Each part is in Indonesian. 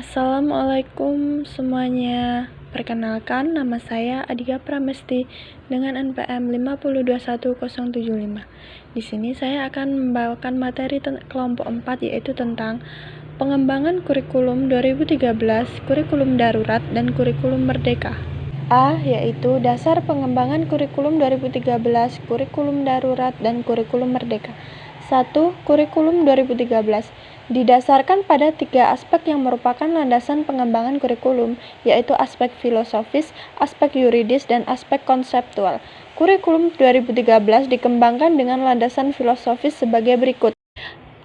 Assalamualaikum semuanya. Perkenalkan, nama saya Adhika Pramesti dengan NPM 5021075. Di sini saya akan membawakan materi kelompok 4 yaitu tentang pengembangan kurikulum 2013, kurikulum darurat, dan kurikulum merdeka. A. Yaitu dasar pengembangan kurikulum 2013, kurikulum darurat, dan kurikulum merdeka. 1. Kurikulum 2013 didasarkan pada 3 aspek yang merupakan landasan pengembangan kurikulum, yaitu aspek filosofis, aspek yuridis, dan aspek konseptual. Kurikulum 2013 dikembangkan dengan landasan filosofis sebagai berikut.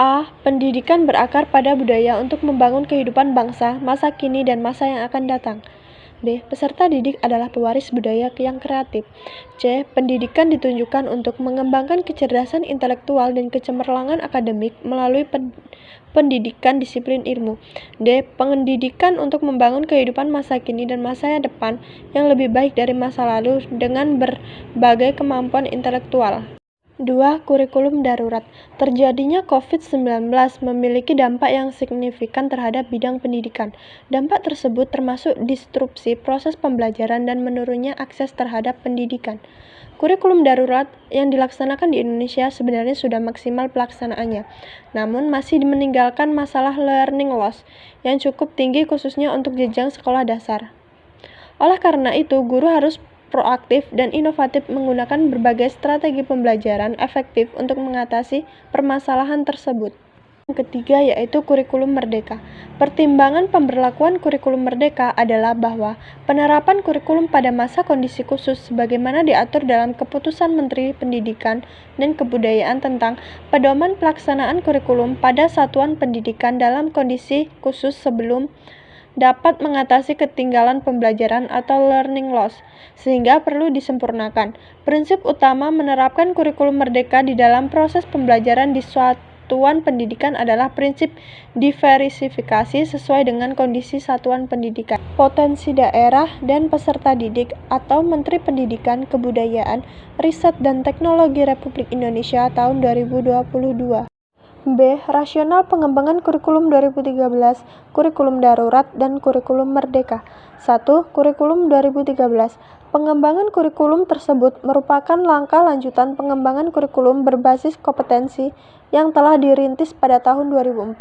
A. Pendidikan berakar pada budaya untuk membangun kehidupan bangsa, masa kini, dan masa yang akan datang. B. Peserta didik adalah pewaris budaya yang kreatif. C. Pendidikan ditunjukkan untuk mengembangkan kecerdasan intelektual dan kecemerlangan akademik melalui pendidikan disiplin ilmu. D. Pendidikan untuk membangun kehidupan masa kini dan masa depan yang lebih baik dari masa lalu dengan berbagai kemampuan intelektual. 2. Kurikulum darurat. Terjadinya COVID-19 memiliki dampak yang signifikan terhadap bidang pendidikan. Dampak tersebut termasuk disrupsi proses pembelajaran dan menurunnya akses terhadap pendidikan. Kurikulum darurat yang dilaksanakan di Indonesia sebenarnya sudah maksimal pelaksanaannya, namun masih meninggalkan masalah learning loss yang cukup tinggi khususnya untuk jenjang sekolah dasar. Oleh karena itu, guru harus proaktif dan inovatif menggunakan berbagai strategi pembelajaran efektif untuk mengatasi permasalahan tersebut. Yang ketiga yaitu kurikulum merdeka. Pertimbangan pemberlakuan kurikulum merdeka adalah bahwa penerapan kurikulum pada masa kondisi khusus sebagaimana diatur dalam Keputusan Menteri Pendidikan dan Kebudayaan tentang pedoman pelaksanaan kurikulum pada satuan pendidikan dalam kondisi khusus sebelum dapat mengatasi ketinggalan pembelajaran atau learning loss, sehingga perlu disempurnakan. Prinsip utama menerapkan kurikulum merdeka di dalam proses pembelajaran di satuan pendidikan adalah prinsip diversifikasi sesuai dengan kondisi satuan pendidikan, potensi daerah, dan peserta didik, atau Menteri Pendidikan, Kebudayaan, Riset, dan Teknologi Republik Indonesia tahun 2022. B. Rasional pengembangan kurikulum 2013, kurikulum darurat, dan kurikulum merdeka. 1. Kurikulum 2013. Pengembangan kurikulum tersebut merupakan langkah lanjutan pengembangan kurikulum berbasis kompetensi yang telah dirintis pada tahun 2004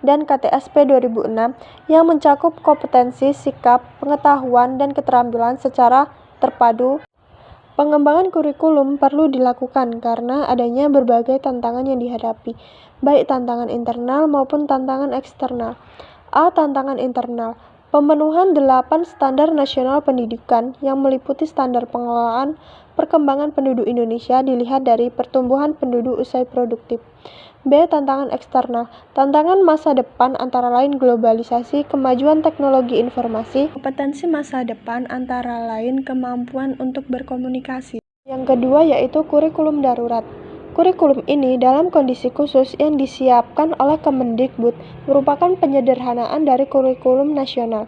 dan KTSP 2006 yang mencakup kompetensi, sikap, pengetahuan, dan keterampilan secara terpadu. Pengembangan kurikulum perlu dilakukan karena adanya berbagai tantangan yang dihadapi, baik tantangan internal maupun tantangan eksternal. A. Tantangan internal. Pemenuhan 8 standar nasional pendidikan yang meliputi standar pengelolaan perkembangan penduduk Indonesia dilihat dari pertumbuhan penduduk usai produktif. B. Tantangan eksternal. Tantangan masa depan antara lain globalisasi, kemajuan teknologi informasi, kompetensi masa depan antara lain kemampuan untuk berkomunikasi. Yang kedua yaitu kurikulum darurat. Kurikulum ini dalam kondisi khusus yang disiapkan oleh Kemendikbud merupakan penyederhanaan dari kurikulum nasional.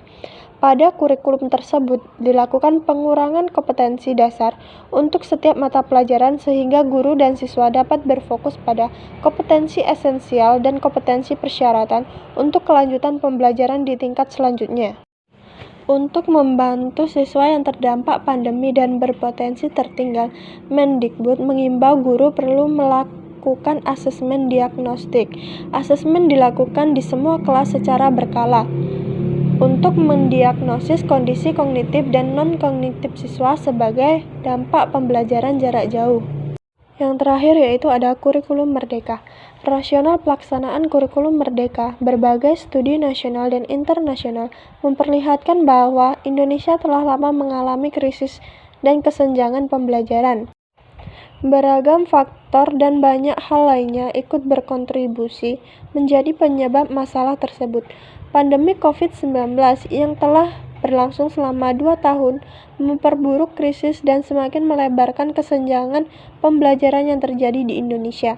Pada kurikulum tersebut dilakukan pengurangan kompetensi dasar untuk setiap mata pelajaran sehingga guru dan siswa dapat berfokus pada kompetensi esensial dan kompetensi persyaratan untuk kelanjutan pembelajaran di tingkat selanjutnya. Untuk membantu siswa yang terdampak pandemi dan berpotensi tertinggal, Mendikbud mengimbau guru perlu melakukan asesmen diagnostik. Asesmen dilakukan di semua kelas secara berkala untuk mendiagnosis kondisi kognitif dan non-kognitif siswa sebagai dampak pembelajaran jarak jauh. Yang terakhir yaitu ada kurikulum merdeka. Rasional pelaksanaan kurikulum merdeka, berbagai studi nasional dan internasional memperlihatkan bahwa Indonesia telah lama mengalami krisis dan kesenjangan pembelajaran. Beragam faktor dan banyak hal lainnya ikut berkontribusi menjadi penyebab masalah tersebut. Pandemi COVID-19 yang telah berlangsung selama 2 tahun memperburuk krisis dan semakin melebarkan kesenjangan pembelajaran yang terjadi di Indonesia.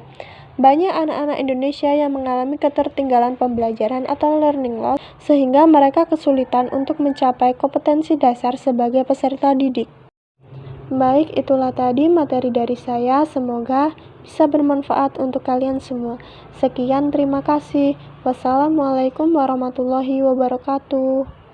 Banyak anak-anak Indonesia yang mengalami ketertinggalan pembelajaran atau learning loss sehingga mereka kesulitan untuk mencapai kompetensi dasar sebagai peserta didik. Baik, itulah tadi materi dari saya. Semoga bisa bermanfaat untuk kalian semua. Sekian, terima kasih. Wassalamualaikum warahmatullahi wabarakatuh.